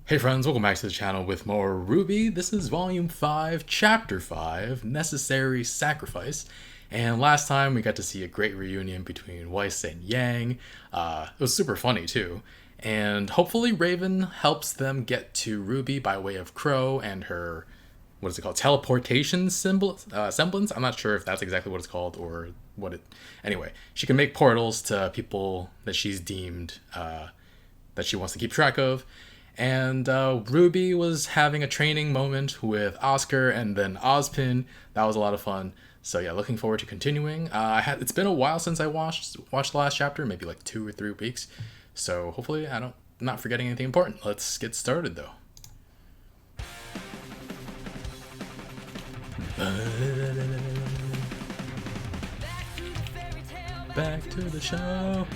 Hey friends, welcome back to the channel with more RWBY. This is Volume 5, Chapter 5, Necessary Sacrifice. And last time we got to see a great reunion between Weiss and Yang. It was super funny too. And hopefully Raven helps them get to RWBY by way of Crow and her, what is it called, teleportation semblance? I'm not sure if that's exactly what it's called or what it... Anyway, she can make portals to people that she's deemed that she wants to keep track of. And RWBY was having a training moment with Oscar and then Ozpin. That was a lot of fun. So yeah, looking forward to continuing. It's been a while since I watched the last chapter, maybe like 2 or 3 weeks. So hopefully I'm not forgetting anything important. Let's get started though. Back to the show.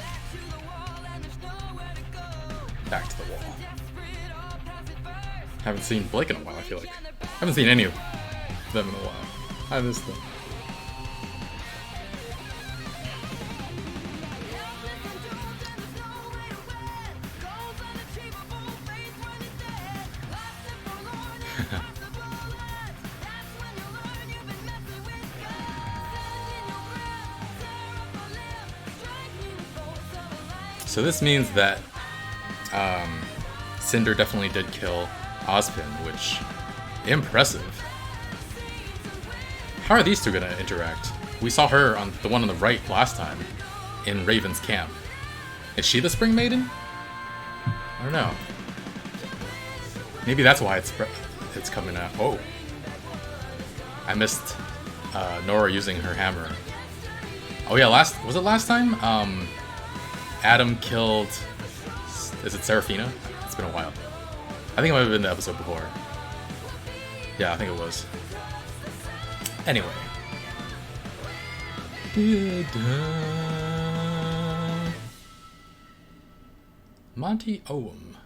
Back to the wall. Haven't seen Blake in a while, I feel like. Haven't seen any of them in a while. I missed them. So this means that Cinder definitely did kill Ozpin, which impressive. How are these two gonna interact? We saw her on the one on the right last time in Raven's camp. Is she the Spring Maiden? I don't know. Maybe that's why it's coming out. Oh, I missed Nora using her hammer. Oh yeah, was it last time? Adam killed. Is it Seraphina? It's been a while. I think it might have been the episode before. Yeah, I think it was. Anyway. Monty Oum.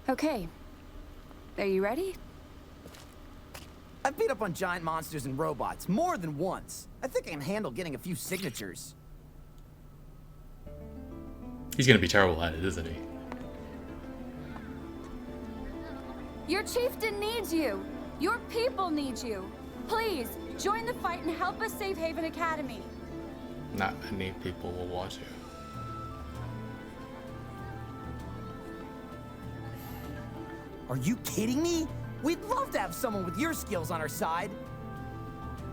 Okay. Are you ready? I've beat up on giant monsters and robots more than once. I think I can handle getting a few signatures. He's gonna be terrible at it, isn't he? Your chieftain needs you. Your people need you. Please, join the fight and help us save Haven Academy. Not many people will want to. Are you kidding me? We'd love to have someone with your skills on our side.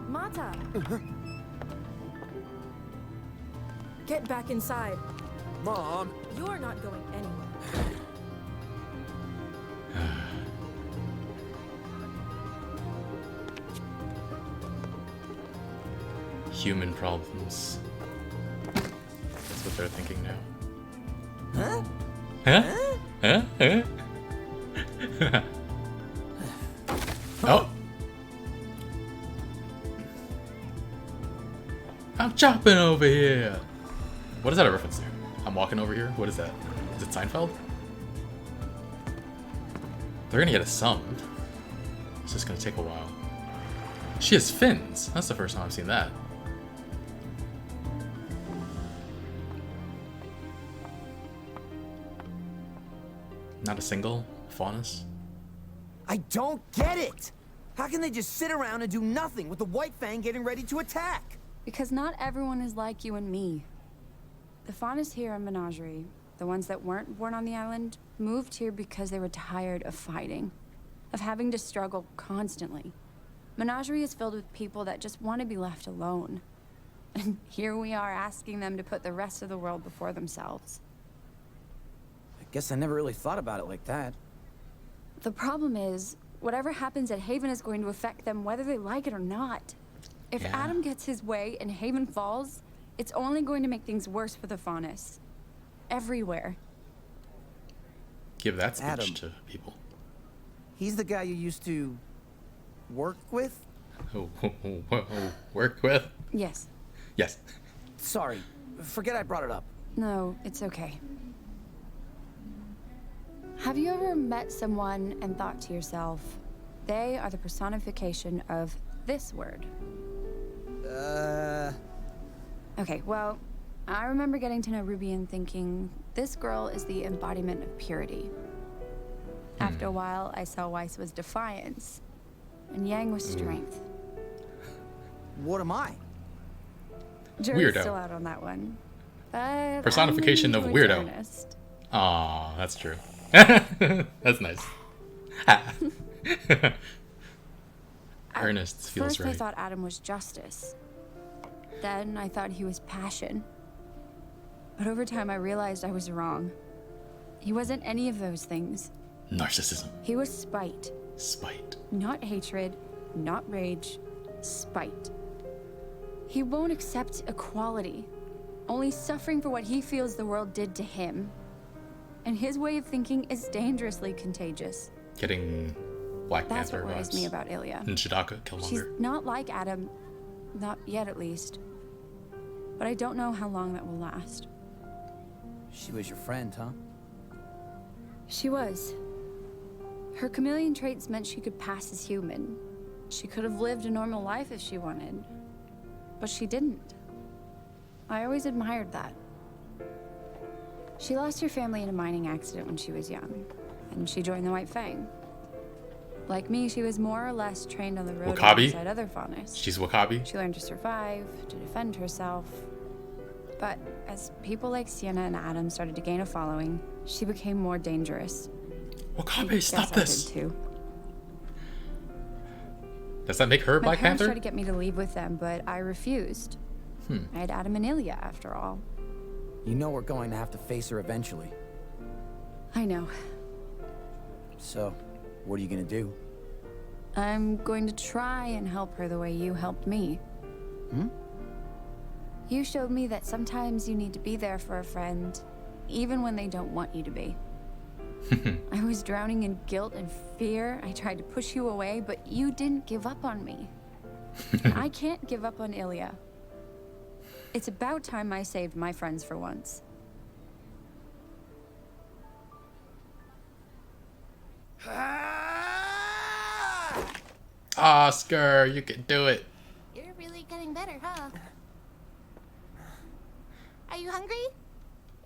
Mata! Get back inside. Mom! You're not going anywhere. Human problems. That's what they're thinking now. Huh? Huh? Huh? Huh? Oh! I'm chopping over here! What is that a reference to? I'm walking over here? What is that? Is it Seinfeld? They're gonna get us summoned. It's just gonna take a while. She has fins! That's the first time I've seen that. Not a single Faunus? I don't get it! How can they just sit around and do nothing with the White Fang getting ready to attack? Because not everyone is like you and me. The Faunus here in Menagerie, the ones that weren't born on the island, moved here because they were tired of fighting, of having to struggle constantly. Menagerie is filled with people that just want to be left alone. And here we are asking them to put the rest of the world before themselves. I guess I never really thought about it like that. The problem is, whatever happens at Haven is going to affect them whether they like it or not. If Yeah. Adam gets his way and Haven falls, it's only going to make things worse for the Faunus. Everywhere. Give that speech Adam. to people. He's the guy you used to... work with? Work with? Yes. Yes. Sorry, forget I brought it up. No, it's okay. Have you ever met someone and thought to yourself, They are the personification of this word. Okay, well, I remember getting to know Ruby and thinking, this girl is the embodiment of purity. After a while, I saw Weiss was defiance, and Yang was strength. What am I? Jury's Weirdo. still out on that one. But Personification I'm of leaning weirdo. towards Ernest. Aw, that's true. That's nice. Ernest feels First, right. I thought Adam was justice. Then I thought he was passion. But over time, I realized I was wrong. He wasn't any of those things. Narcissism. He was spite. Spite. Not hatred, not rage, spite. He won't accept equality, only suffering for what he feels the world did to him. And his way of thinking is dangerously contagious. Getting Black That's Panther what worries vibes. me about Ilya. And Shidaka, She's Killmonger. not like Adam, not yet at least. But I don't know how long that will last. She was your friend, huh? She was. Her chameleon traits meant she could pass as human. She could have lived a normal life if she wanted. But she didn't. I always admired that. She lost her family in a mining accident when she was young, and she joined the White Fang. Like me, she was more or less trained on the road Wakabi? alongside other faunists. She's Wakabi. She learned to survive, to defend herself. But as people like Sienna and Adam started to gain a following, she became more dangerous. I Wakabi, guess stop I this. did too. Does that make her My Black parents Panther? tried to get me to leave with them, but I refused. I had Adam and Ilya after all. You know we're going to have to face her eventually. I know. So, what are you gonna do? I'm going to try and help her the way you helped me. You showed me that sometimes you need to be there for a friend, even when they don't want you to be. I was drowning in guilt and fear. I tried to push you away, but you didn't give up on me. I can't give up on Ilya. It's about time I saved my friends for once. Oscar, you can do it. You're really getting better, huh? Are you hungry?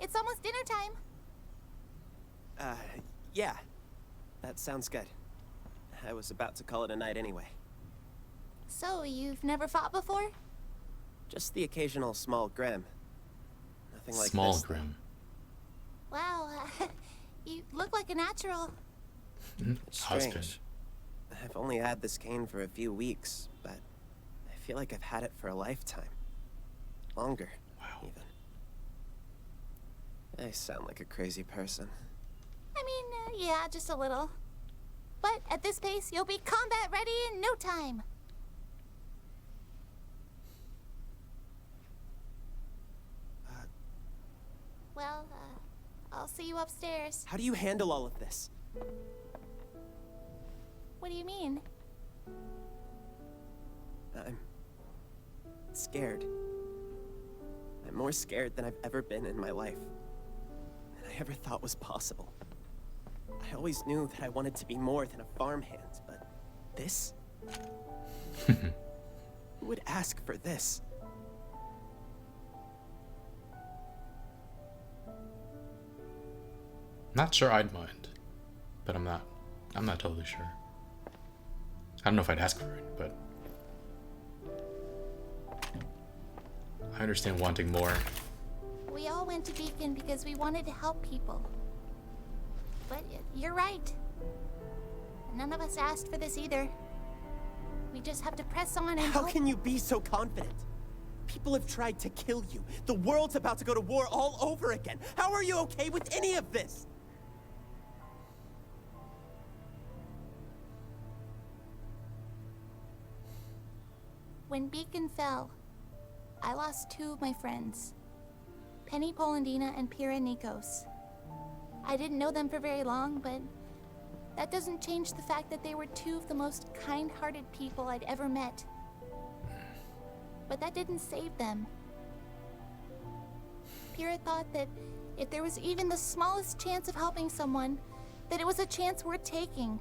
It's almost dinner time. Yeah. That sounds good. I was about to call it a night anyway. So, you've never fought before? Just the occasional small grim. Nothing like Small this. Grim. Wow, you look like a natural. It's Husband. strange. I've only had this cane for a few weeks, but I feel like I've had it for a lifetime. Longer, Wow. even. I sound like a crazy person. I mean, yeah, just a little. But at this pace, you'll be combat ready in no time. Well, I'll see you upstairs. How do you handle all of this? What do you mean? I'm scared. I'm more scared than I've ever been in my life. Than I ever thought was possible. I always knew that I wanted to be more than a farmhand, but this? Who would ask for this? Not sure I'd mind, but I'm not totally sure. I don't know if I'd ask for it, but I understand wanting more. We all went to Beacon because we wanted to help people. But you're right. None of us asked for this either. We just have to press on and How hope. can you be so confident? People have tried to kill you. The world's about to go to war all over again. How are you okay with any of this? When Beacon fell, I lost two of my friends. Penny Polandina and Pira Nikos. I didn't know them for very long, but that doesn't change the fact that they were two of the most kind-hearted people I'd ever met. But that didn't save them. Pira thought that if there was even the smallest chance of helping someone, that it was a chance worth taking.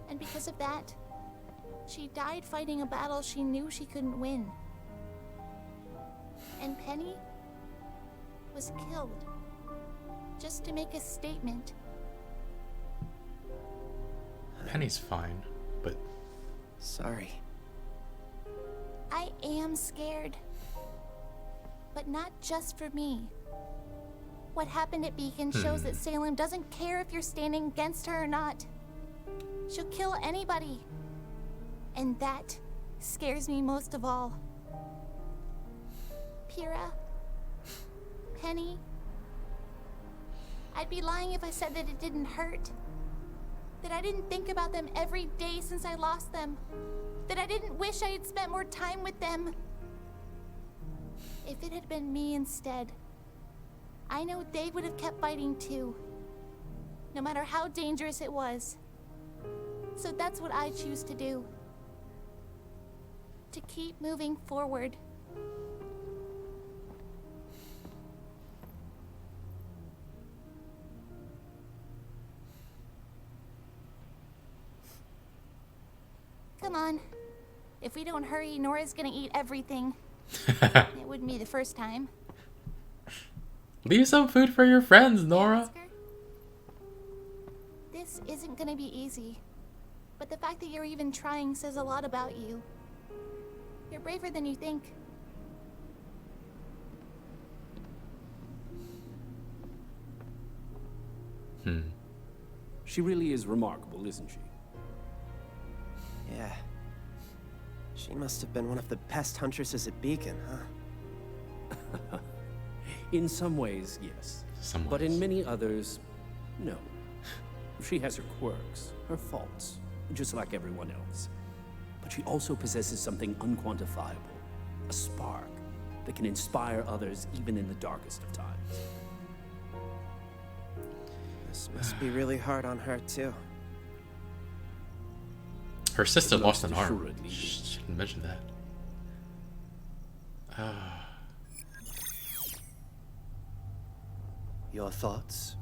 And because of that, she died fighting a battle she knew she couldn't win. And Penny was killed just to make a statement. Penny's fine, but Sorry. I am scared. But not just for me. What happened at Beacon shows that Salem doesn't care if you're standing against her or not. She'll kill anybody. And that scares me most of all. Pyrrha, Penny, I'd be lying if I said that it didn't hurt. That I didn't think about them every day since I lost them. That I didn't wish I had spent more time with them. If it had been me instead, I know they would have kept fighting too. No matter how dangerous it was. So that's what I choose to do. To keep moving forward. Come on. If we don't hurry, Nora's gonna eat everything. It wouldn't be the first time. leave some food for your friends, Nora. Oscar? This isn't gonna be easy. But the fact that you're even trying says a lot about you. You're braver than you think. She really is remarkable, isn't she? Yeah. She must have been one of the best huntresses at Beacon, huh? In some ways, yes. But in many others, no. She has her quirks, her faults, just like everyone else. But she also possesses something unquantifiable, a spark that can inspire others even in the darkest of times. This must be really hard on her, too. Her sister lost an arm. assuredly. Shouldn't mention that. Your thoughts?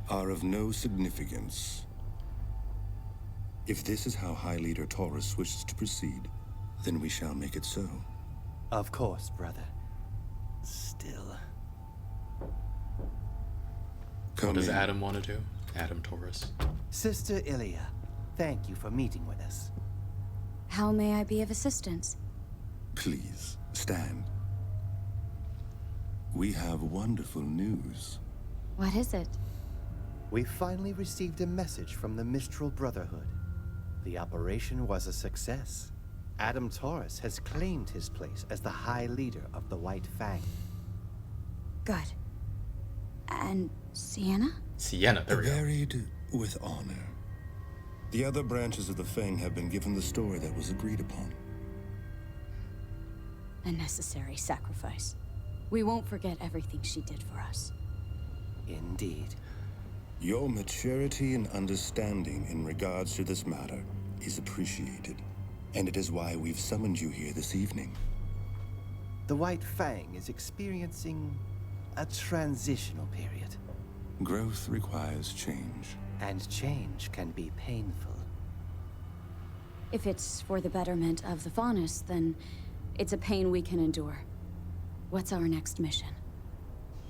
Are of no significance. If this is how High Leader Taurus wishes to proceed, then we shall make it so. Of course, brother. Still. Come What does in. Adam want to do? Adam Taurus. Sister Ilya, thank you for meeting with us. How may I be of assistance? Please, stand. We have wonderful news. What is it? We finally received a message from the Mistral Brotherhood. The operation was a success. Adam Taurus has claimed his place as the High Leader of the White Fang. Good. And Sienna? Sienna, there we go. Buried with honor. The other branches of the Fang have been given the story that was agreed upon. A necessary sacrifice. We won't forget everything she did for us. Indeed. Your maturity and understanding in regards to this matter is appreciated, and it is why we've summoned you here this evening. The White Fang is experiencing a transitional period. Growth requires change. And change can be painful. If it's for the betterment of the Faunus, then it's a pain we can endure. What's our next mission?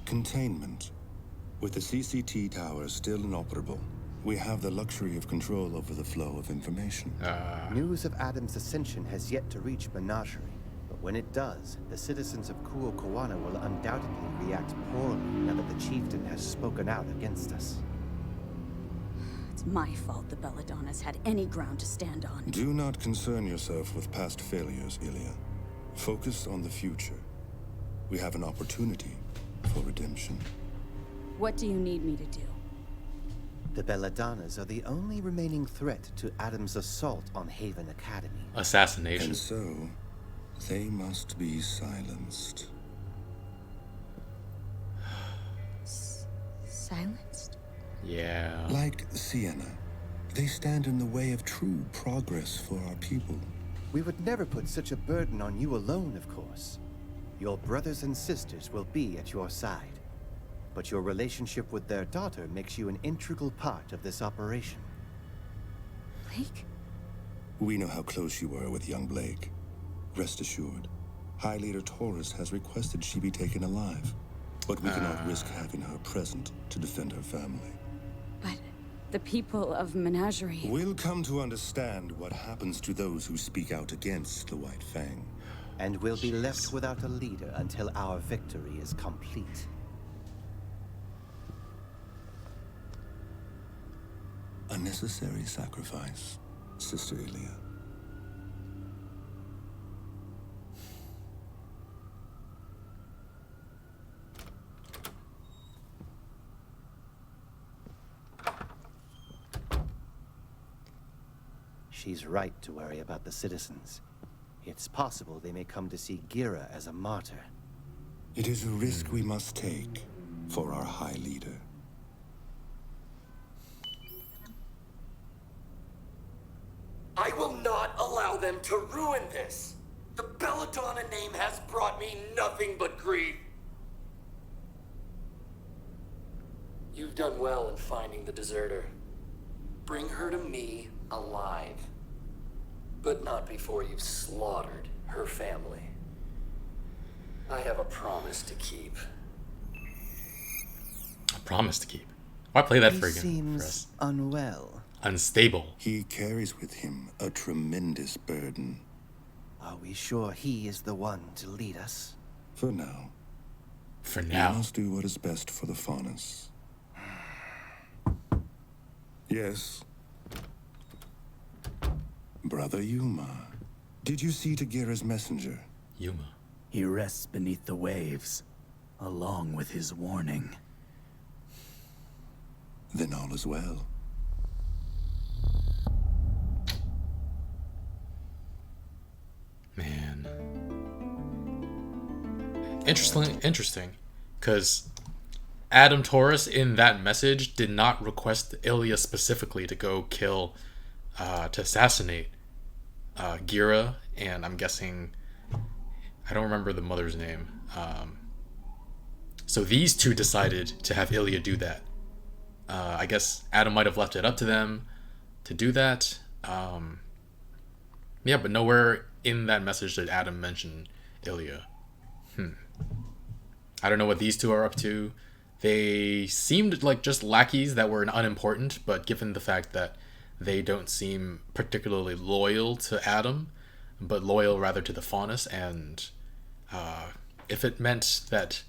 Containment. With the CCT towers still inoperable, we have the luxury of control over the flow of information. News of Adam's ascension has yet to reach Menagerie, but when it does, the citizens of Kuokawana will undoubtedly react poorly now that the chieftain has spoken out against us. It's my fault the Belladonnas had any ground to stand on. Do not concern yourself with past failures, Ilya. Focus on the future. We have an opportunity for redemption. What do you need me to do? The Belladonnas are the only remaining threat to Adam's assault on Haven Academy. Assassination. And so, they must be silenced. Silenced? Yeah. Like Sienna, they stand in the way of true progress for our people. We would never put such a burden on you alone, of course. Your brothers and sisters will be at your side. But your relationship with their daughter makes you an integral part of this operation. Blake? We know how close you were with young Blake. Rest assured, High Leader Taurus has requested she be taken alive, but we cannot risk having her present to defend her family. But the people of Menagerie... We'll come to understand what happens to those who speak out against the White Fang. And we'll be left without a leader until our victory is complete. A necessary sacrifice, Sister Ilia. She's right to worry about the citizens. It's possible they may come to see Gira as a martyr. It is a risk we must take for our High Leader. I will not allow them to ruin this. The Belladonna name has brought me nothing but grief. You've done well in finding the deserter. Bring her to me alive. But not before you've slaughtered her family. I have a promise to keep. A promise to keep? Why play that for again? He For us? seems unwell. Unstable. He carries with him a tremendous burden. Are we sure he is the one to lead us? For now. For We now. must do what is best for the Faunus. Yes. Brother Yuma, did you see Tagira's messenger? Yuma. He rests beneath the waves, along with his warning. Then all is well. Man. Interesting. Because Adam Taurus in that message did not request Ilya specifically to go kill, to assassinate Gira, and I'm guessing, I don't remember the mother's name. So these two decided to have Ilya do that. I guess Adam might have left it up to them to do that. Yeah, but nowhere in that message did Adam mention Ilya. I don't know what these two are up to. They seemed like just lackeys that were unimportant, but given the fact that they don't seem particularly loyal to Adam, but loyal rather to the Faunus, and if it means the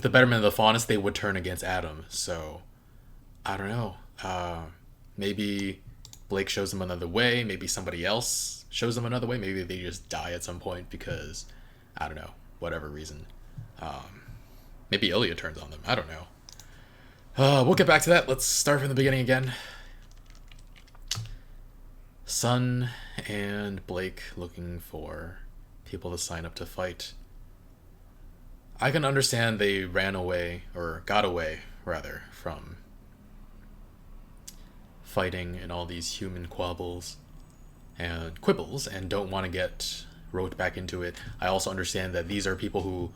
betterment of the Faunus, they would turn against Adam. So, I don't know. Maybe Blake shows them another way. Maybe somebody else shows them another way. Maybe they just die at some point because, I don't know, whatever reason. Maybe Ilya turns on them. I don't know. We'll get back to that. Let's start from the beginning again. Sun and Blake looking for people to sign up to fight. I can understand they ran away, or got away, rather, from fighting and all these human quibbles and don't want to get roped back into it. I also understand that these are people who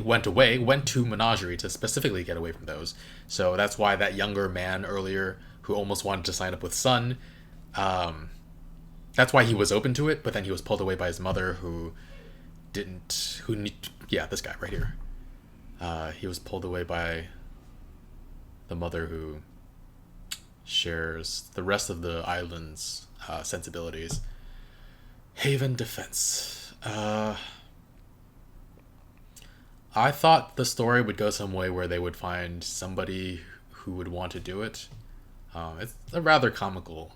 went to Menagerie to specifically get away from those. So that's why that younger man earlier who almost wanted to sign up with Sun, that's why he was open to it, but then he was pulled away by his mother this guy right here. He was pulled away by the mother who shares the rest of the island's sensibilities. Haven Defense. I thought the story would go some way where they would find somebody who would want to do it. It's a rather comical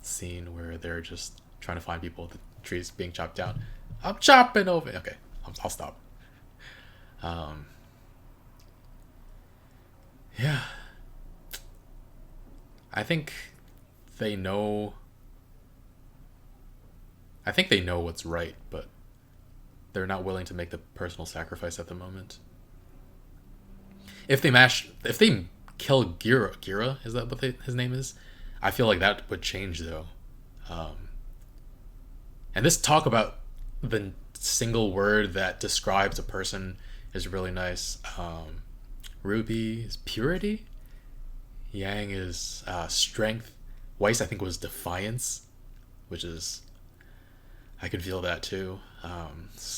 scene where they're just trying to find people, the trees being chopped down. I'm chopping over. Okay, I'll stop. Yeah. I think they know what's right, but they're not willing to make the personal sacrifice at the moment. If they kill Gira, is that what his name is? I feel like that would change though. And this talk about the single word that describes a person is really nice. RWBY is purity? Yang is strength. Weiss, I think, was defiance, which is, I can feel that too,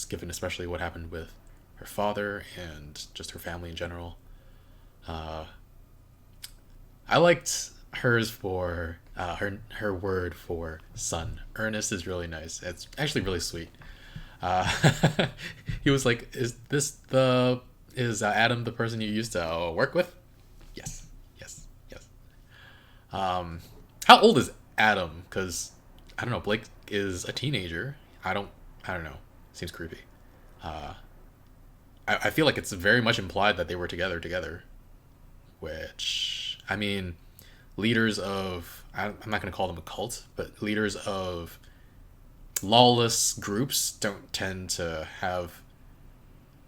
given especially what happened with her father and just her family in general. I liked hers for her word for son. Ernest is really nice. It's actually really sweet. He was like, is Adam the person you used to work with? Yes, yes, yes. How old is Adam? Because I don't know. Blake is a teenager. I don't know. Seems creepy. I feel like it's very much implied that they were together, which, I mean, leaders of, I'm not going to call them a cult, but leaders of lawless groups don't tend to have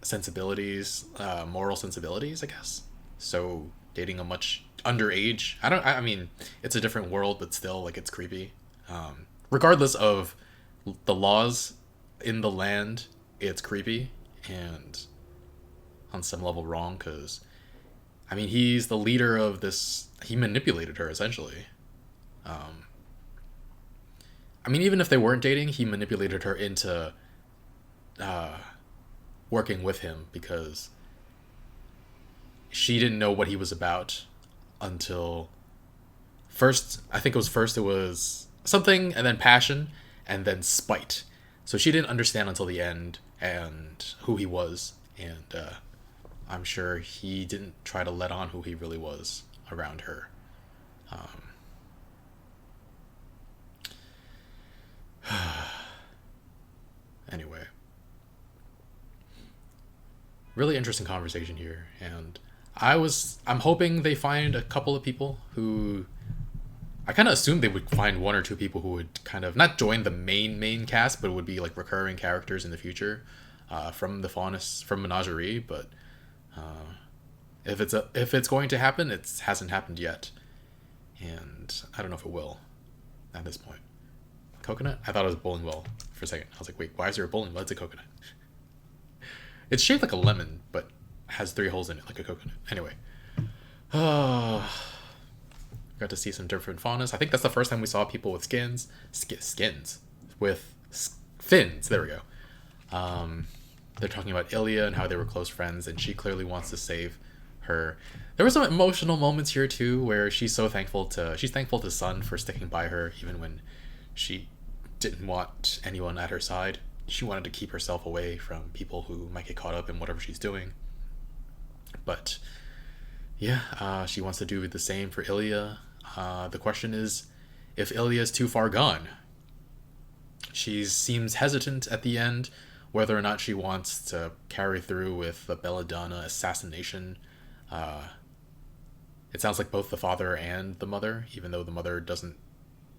sensibilities, moral sensibilities, I guess. So dating a much underage, I mean, it's a different world, but still, like, it's creepy. Regardless of the laws in the land, it's creepy and on some level wrong, because I mean, he's the leader of this. He manipulated her, essentially. I mean, even if they weren't dating, he manipulated her into working with him, because she didn't know what he was about until first. I think it was something, and then passion, and then spite. So she didn't understand until the end and who he was, and I'm sure he didn't try to let on who he really was around her. Anyway, really interesting conversation here, and I'm hoping they find a couple of people who, I kind of assumed they would find one or two people who would kind of not join the main cast, but would be like recurring characters in the future, from Menagerie. But if it's going to happen, it hasn't happened yet, and I don't know if it will at this point. Coconut? I thought it was a bowling ball for a second. I was like, wait, why is there a bowling ball? It's a coconut. It's shaped like a lemon, but has 3 holes in it like a coconut. Anyway, got to see some different faunas. I think that's the first time we saw people with skins with fins. There we go. They're talking about Ilya and how they were close friends, and she clearly wants to save her. There were some emotional moments here too, where she's thankful to Sun for sticking by her even when she didn't want anyone at her side. She wanted to keep herself away from people who might get caught up in whatever she's doing. But yeah, she wants to do the same for Ilya. The question is if Ilya is too far gone. She seems hesitant at the end whether or not she wants to carry through with the Belladonna assassination. It sounds like both the father and the mother, even though the mother doesn't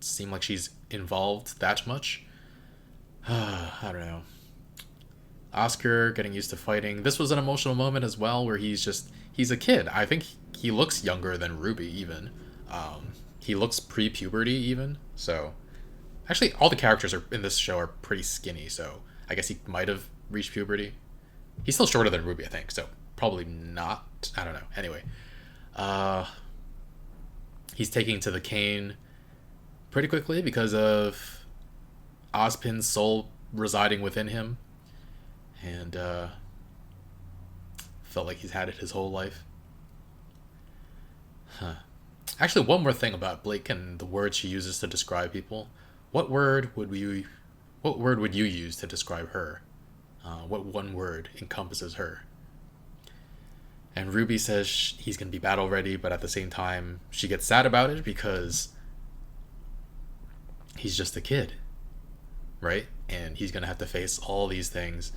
seem like she's involved that much. I don't know. Oscar getting used to fighting. This was an emotional moment as well, where he's a kid. I think he looks younger than Ruby even. He looks pre-puberty even. So actually all the characters in this show are pretty skinny, so I guess he might have reached puberty. He's still shorter than Ruby, I think, so probably not. I don't know. Anyway, he's taking to the cane pretty quickly because of Ozpin's soul residing within him, and felt like he's had it his whole life. Actually, one more thing about Blake and the words she uses to describe people. What word would you use to describe her? What one word encompasses her? And Ruby says he's going to be battle ready, but at the same time, she gets sad about it because he's just a kid, right? And he's going to have to face all these things.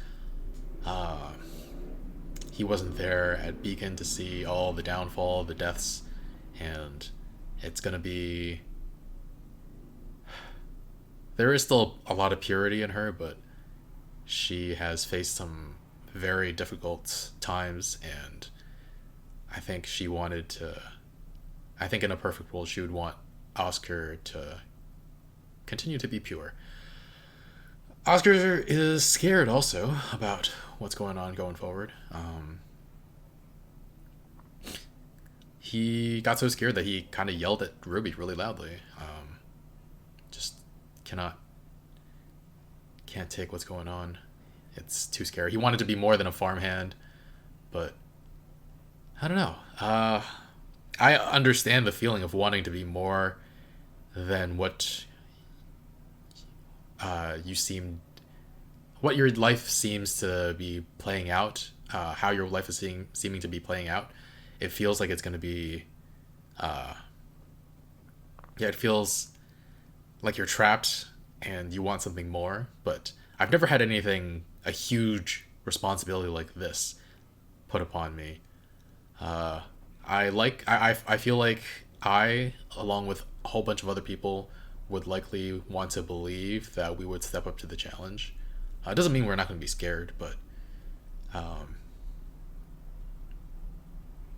He wasn't there at Beacon to see all the downfall, the deaths, and it's going to be... There is still a lot of purity in her, but she has faced some very difficult times, and I think I think in a perfect world, she would want Oscar to continue to be pure. Oscar is scared also about what's going on going forward. he got so scared that he kind of yelled at Ruby really loudly. Just can't take what's going on. It's too scary. He wanted to be more than a farmhand, but I don't know. I understand the feeling of wanting to be more than what what your life seems to be playing out, how your life is seeming to be playing out. It feels like it's going to be, it feels like you're trapped and you want something more. But I've never had a huge responsibility like this put upon me. I feel like I, along with a whole bunch of other people, would likely want to believe that we would step up to the challenge. It doesn't mean we're not going to be scared, but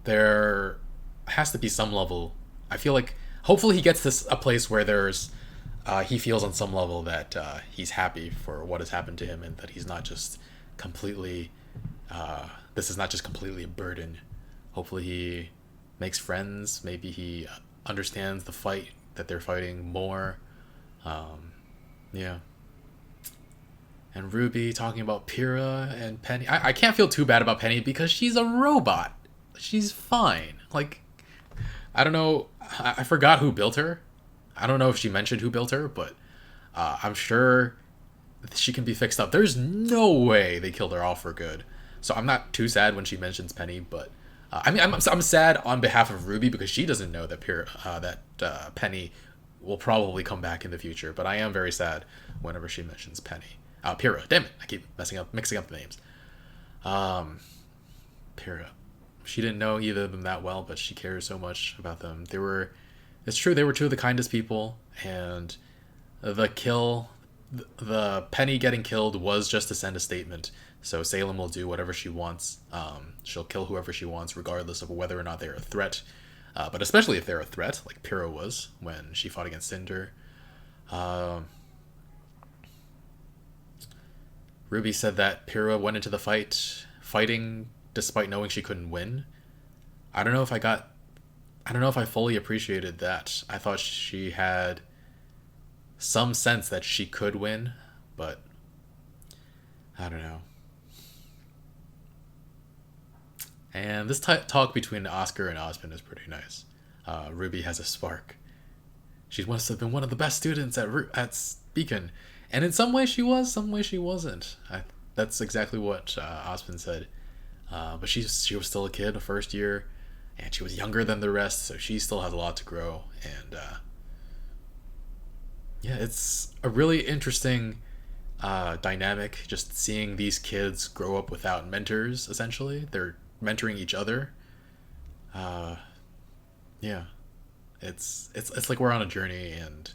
there has to be some level. I feel like hopefully he gets to a place where he feels on some level that he's happy for what has happened to him, and that he's not just completely this is not just completely a burden. Hopefully he makes friends. Maybe he understands the fight that they're fighting more. Yeah. And Ruby talking about Pyrrha and Penny. I can't feel too bad about Penny because she's a robot. She's fine. Like, I don't know. I forgot who built her. I don't know if she mentioned who built her, but I'm sure she can be fixed up. There's no way they killed her off for good. So I'm not too sad when she mentions Penny, but I'm sad on behalf of Ruby because she doesn't know that Penny will probably come back in the future. But I am very sad whenever she mentions Penny. Pyrrha. Damn it! I keep mixing up the names. Pyrrha. She didn't know either of them that well, but she cares so much about them. It's true, they were two of the kindest people, and the Penny getting killed was just to send a statement. So Salem will do whatever she wants. She'll kill whoever she wants, regardless of whether or not they're a threat. But especially if they're a threat, like Pyrrha was when she fought against Cinder. Ruby said that Pyrrha went into the fighting despite knowing she couldn't win. I don't know if I fully appreciated that. I thought she had some sense that she could win, but I don't know. And this talk between Oscar and Osmond is pretty nice. Ruby has a spark. She must have been one of the best students at Beacon. And in some way she was, some way she wasn't. That's exactly what Osmond said. But she was still a kid, a first year, and she was younger than the rest, so she still has a lot to grow. And yeah, it's a really interesting dynamic, just seeing these kids grow up without mentors, essentially. They're mentoring each other. Yeah. It's like we're on a journey, and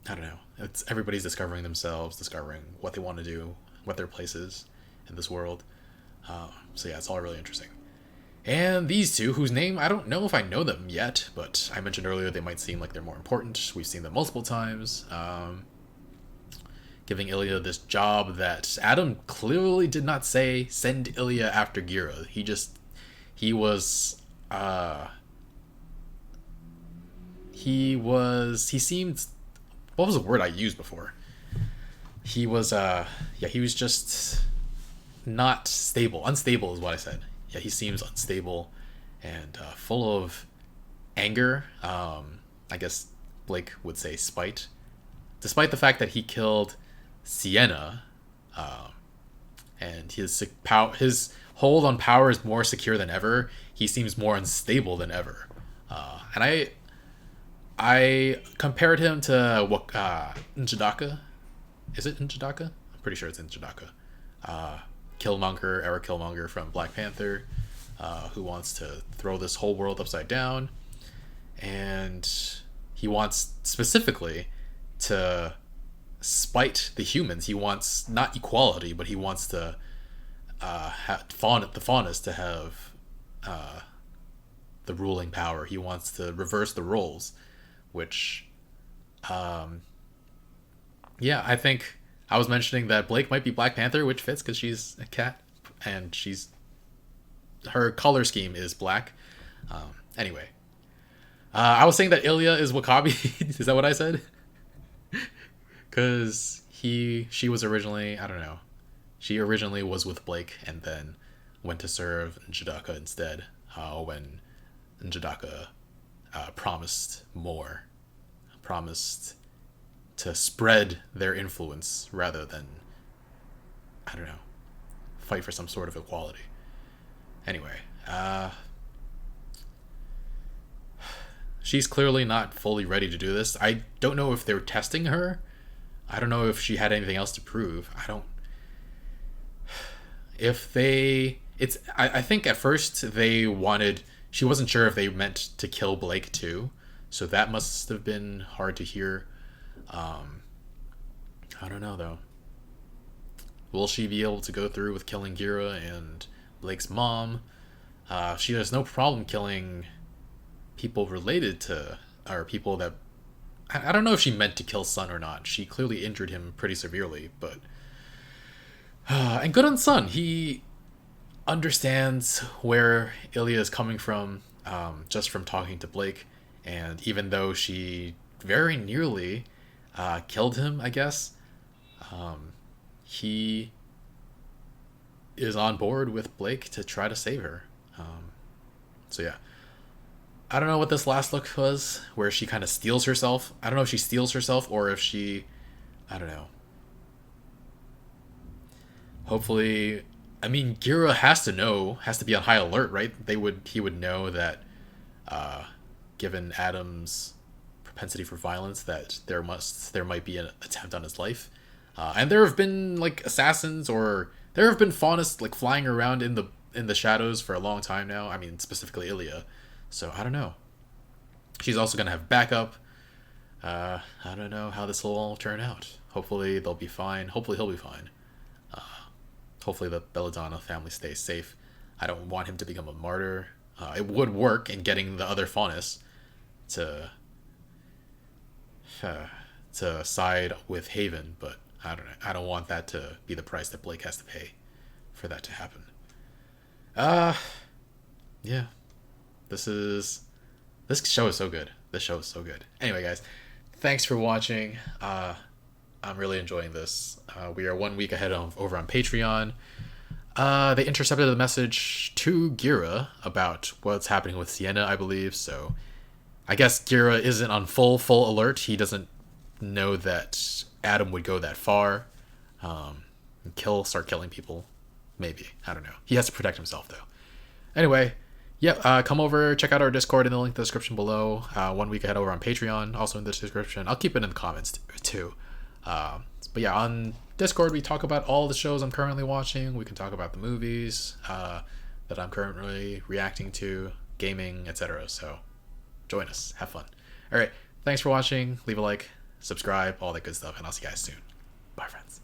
I don't know. It's everybody's discovering themselves, discovering what they want to do, what their place is in this world. So yeah, it's all really interesting. And these two, whose name I don't know if I know them yet, but I mentioned earlier they might seem like they're more important. We've seen them multiple times. Giving Ilya this job that Adam clearly did not say send Ilya after Gira. He seemed, what was the word I used before? He was just not stable. Unstable is what I said. Yeah, he seems unstable and full of anger. I guess Blake would say spite. Despite the fact that he killed Sienna, and his hold on power is more secure than ever, he seems more unstable than ever. And I compared him to Njidaka. Is it Njidaka? I'm pretty sure it's Njidaka. Eric Killmonger from Black Panther, who wants to throw this whole world upside down. And he wants specifically to spite the humans. He wants not equality, but he wants to the Faunus to have the ruling power. He wants to reverse the roles, which I think I was mentioning that Blake might be Black Panther, which fits because she's a cat and she's her color scheme is black. Anyway, I was saying that Ilya is Wakabi. Is that what I said? Because she was originally, I don't know, she originally was with Blake and then went to serve Njidaka instead, when Njidaka promised to spread their influence rather than, I don't know, fight for some sort of equality. Anyway, she's clearly not fully ready to do this. I don't know if they're testing her. I don't know if she had anything else to prove. I think at first she wasn't sure if they meant to kill Blake too. So that must have been hard to hear. I don't know though. Will she be able to go through with killing Gira and Blake's mom? She has no problem killing people related to, or people that, I don't know if she meant to kill Sun or not. She clearly injured him pretty severely, but and good on Sun. He understands where Ilya is coming from, just from talking to Blake. And even though she very nearly killed him, I guess, he is on board with Blake to try to save her. So yeah. I don't know what this last look was, where she kind of steals herself. I don't know if she steals herself or if she, I don't know. Hopefully, I mean, Gira has to be on high alert, right? He would know that, given Adam's propensity for violence, that there might be an attempt on his life. And there have been like assassins, or there have been Faunus like flying around in the shadows for a long time now. I mean, specifically Ilya. So I don't know. She's also gonna have backup. I don't know how this will all turn out. Hopefully they'll be fine. Hopefully he'll be fine. Hopefully the Belladonna family stays safe. I don't want him to become a martyr. It would work in getting the other Faunus to side with Haven, but I don't know. I don't want that to be the price that Blake has to pay for that to happen. Yeah. This show is so good. This show is so good. Anyway, guys, thanks for watching. I'm really enjoying this. We are 1 week ahead over on Patreon. They intercepted the message to Gira about what's happening with Sienna, I believe. So I guess Gira isn't on full alert. He doesn't know that Adam would go that far. Start killing people. Maybe. I don't know. He has to protect himself, though. Anyway, yeah, come over, check out our Discord in the link in the description below. 1 week ahead over on Patreon, also in the description. I'll keep it in the comments, too. But yeah, on Discord, we talk about all the shows I'm currently watching. We can talk about the movies that I'm currently reacting to, gaming, etc. So join us. Have fun. All right. Thanks for watching. Leave a like, subscribe, all that good stuff, and I'll see you guys soon. Bye, friends.